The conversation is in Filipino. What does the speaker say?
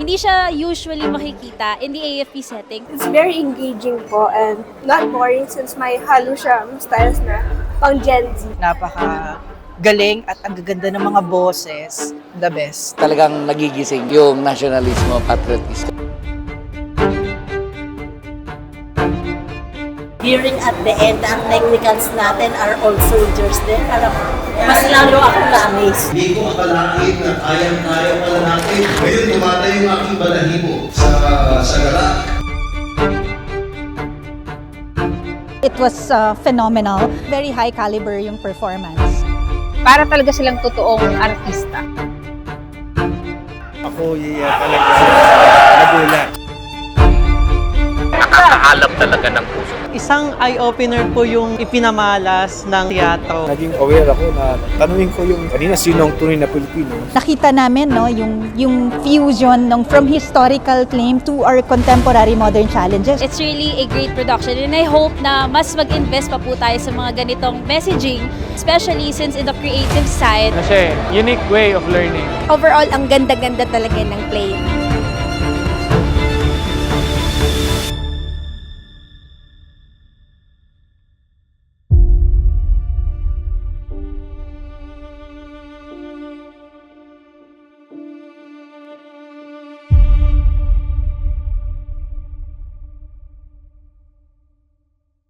Hindi siya usually makikita in the AFP setting. It's very engaging po and not boring since may halo siya styles na pang Gen Z. Napaka galing at ang gaganda ng mga boses. The best. Talagang nagigising yung nationalismo, patriotismo. Hearing at the end, ang technicals natin are all soldiers din. Alam mo, mas lalo akong na-amaze. Hindi ko akalain na kayang-kaya pala natin. Ngayon, tumatay yung aking balahibo sa gala. It was phenomenal. Very high caliber yung performance. Para talaga silang totoong artista. Ako talaga nagulat. Nakakaalap talaga ng puso. Isang eye-opener po yung ipinamalas ng teatro. Naging aware ako na tanungin ko yung kanina sino ang tunay na Pilipino. Nakita namin no yung fusion ng from historical claim to our contemporary modern challenges. It's really a great production and I hope na mas mag-invest pa po tayo sa mga ganitong messaging, especially since in the creative side. Kasi unique way of learning. Overall, ang ganda-ganda talaga ng play.